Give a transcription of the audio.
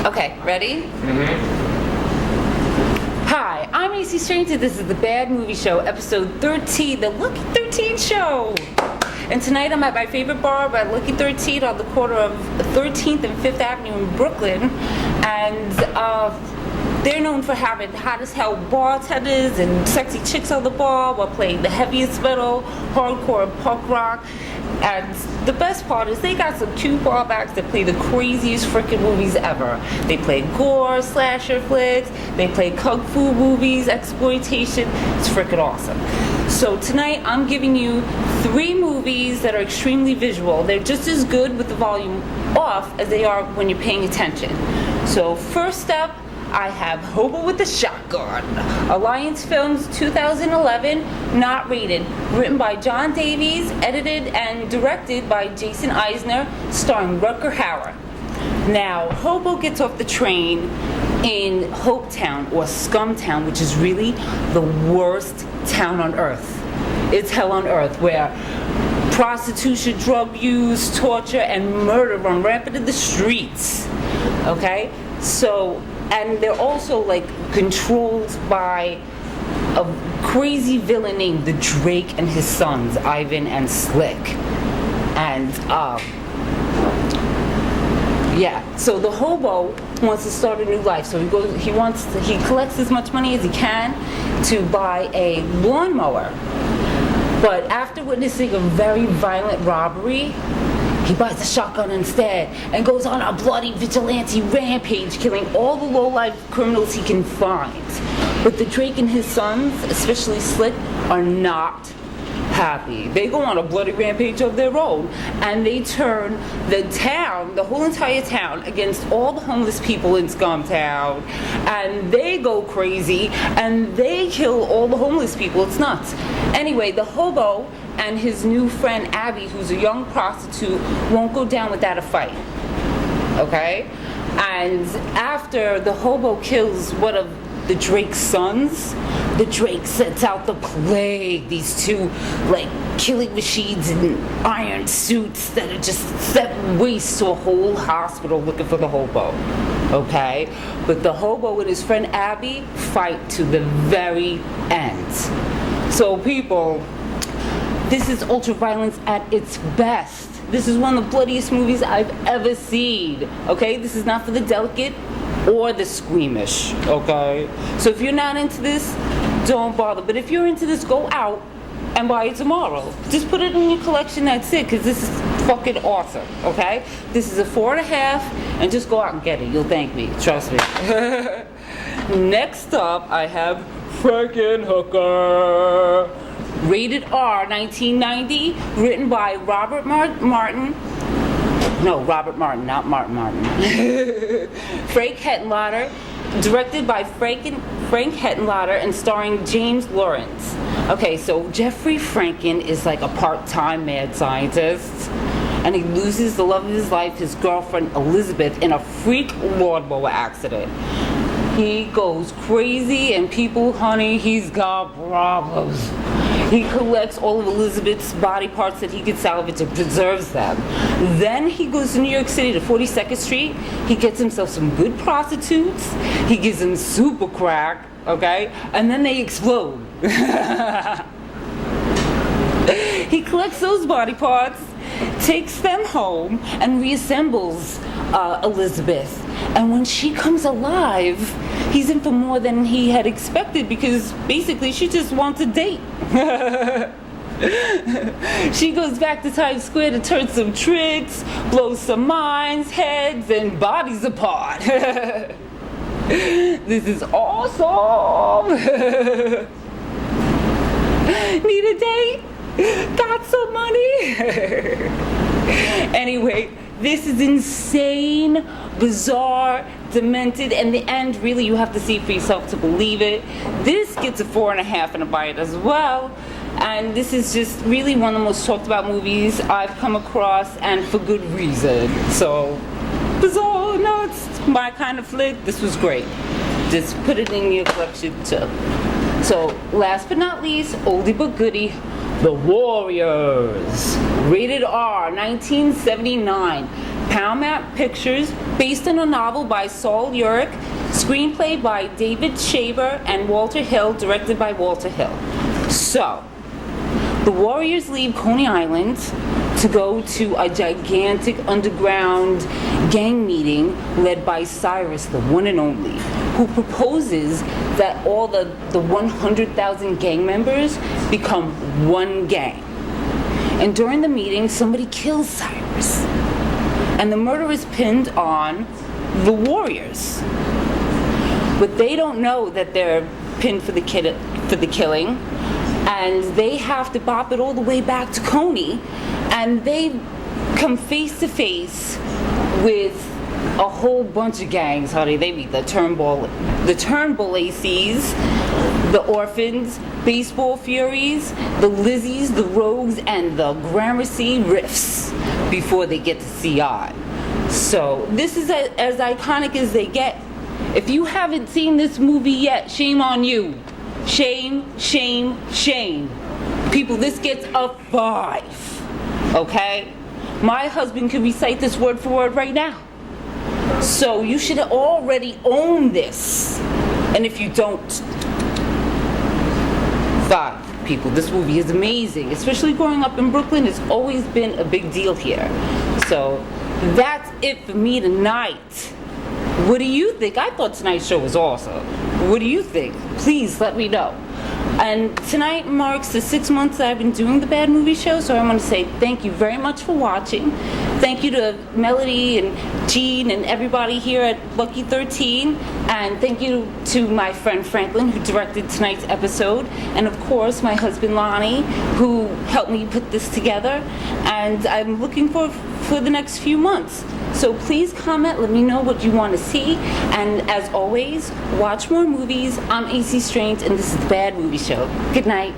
Okay, ready? Hi, I'm AC Stranger. This is the Bad Movie Show, episode 13, the Lucky 13 show. And tonight I'm at my favorite bar, by Lucky 13, on the corner of 13th and 5th Avenue in Brooklyn. And they're known for having hot as hell bartenders and sexy chicks on the bar while playing the heaviest metal, hardcore, and punk rock. And the best part is they got some cute bar backs that play the craziest freaking movies ever. They play gore, slasher flicks, they play kung fu movies, exploitation. It's freaking awesome. So tonight I'm giving you 3 movies that are extremely visual. They're just as good with the volume off as they are when you're paying attention. So first up, I have Hobo with a Shotgun, Alliance Films 2011, not rated, written by John Davies, edited and directed by Jason Eisner, starring Rutger Hauer. Now, Hobo gets off the train in Hopetown, or Scumtown, which is really the worst town on earth. It's hell on earth, where prostitution, drug use, torture, and murder run rampant in the streets. Okay? So, and they're also like controlled by a crazy villain named the Drake and his sons, Ivan and Slick. And so the hobo wants to start a new life. So he collects as much money as he can to buy a lawnmower. But after witnessing a very violent robbery, he buys a shotgun instead and goes on a bloody vigilante rampage, killing all the low-life criminals he can find. But the Drake and his sons, especially Slick, are not happy. They go on a bloody rampage of their own, and they turn the town, the whole entire town, against all the homeless people in Scumtown. And they go crazy, and they kill all the homeless people. It's nuts. Anyway, the hobo and his new friend Abby, who's a young prostitute, won't go down without a fight. Okay? And after the hobo kills one of the Drake's sons, the Drake sets out the plague. These two, like, killing machines in iron suits that are just set waste to a whole hospital looking for the hobo. Okay? But the hobo and his friend Abby fight to the very end. So people, this is ultra-violence at its best. This is one of the bloodiest movies I've ever seen. Okay? This is not for the delicate or the squeamish. Okay? So if you're not into this, don't bother. But if you're into this, go out and buy it tomorrow. Just put it in your collection, that's it, because this is fucking awesome. Okay? This is a 4.5, and just go out and get it. You'll thank me. Trust me. Next up, I have Frankenhooker. Rated R, 1990, written by Robert Martin. No, Robert Martin, not Martin Martin. Frank Hettenlotter, directed by Frank Hettenlotter and starring James Lawrence. Okay, so Jeffrey Franken is like a part-time mad scientist, and he loses the love of his life, his girlfriend Elizabeth, in a freak lawnmower accident. He goes crazy, and people, honey, he's got problems. He collects all of Elizabeth's body parts that he could salvage and preserves them. Then he goes to New York City to 42nd Street. He gets himself some good prostitutes. He gives them super crack, okay? And then they explode. He collects those body parts, takes them home, and reassembles Elizabeth. And when she comes alive, he's in for more than he had expected, because basically she just wants a date. She goes back to Times Square to turn some tricks, blow some minds, heads, and bodies apart. This is awesome. Need a date? Got some money? Anyway, this is insane, bizarre, demented, and the end, really, you have to see for yourself to believe it. This gets a 4.5 and a bite as well. And this is just really one of the most talked about movies I've come across, and for good reason. So, bizarre, nuts, my kind of flick. This was great. Just put it in your collection too. So, last but not least, oldie but goodie, The Warriors. Rated R, 1979. Paramount Pictures, based on a novel by Saul Urich, screenplay by David Shaver and Walter Hill, directed by Walter Hill. So, the Warriors leave Coney Island to go to a gigantic underground gang meeting led by Cyrus, the one and only, who proposes that all the 100,000 gang members become one gang. And during the meeting, somebody kills Cyrus. And the murder is pinned on the Warriors. But they don't know that they're pinned for the killing. And they have to bop it all the way back to Coney. And they come face to face with a whole bunch of gangs, honey. They meet the Turnbull ACs, the Orphans, Baseball Furies, the Lizzies, the Rogues, and the Gramercy Riffs before they get to CI. So this is as iconic as they get. If you haven't seen this movie yet, shame on you. Shame, shame, shame. People, this gets a 5. Okay? My husband can recite this word for word right now. So you should already own this. And if you don't, 5. People, this movie is amazing. Especially growing up in Brooklyn, it's always been a big deal here. So that's it for me tonight. What do you think? I thought tonight's show was awesome. What do you think? Please let me know. And tonight marks the 6 months that I've been doing the Bad Movie Show, so I want to say thank you very much for watching. Thank you to Melody and Jean and everybody here at Lucky 13. And thank you to my friend Franklin, who directed tonight's episode. And of course, my husband Lonnie, who helped me put this together. And I'm looking for the next few months. So please comment, let me know what you want to see. And as always, watch more movies. I'm AC Strange, and this is the Bad Movie Show. Good night.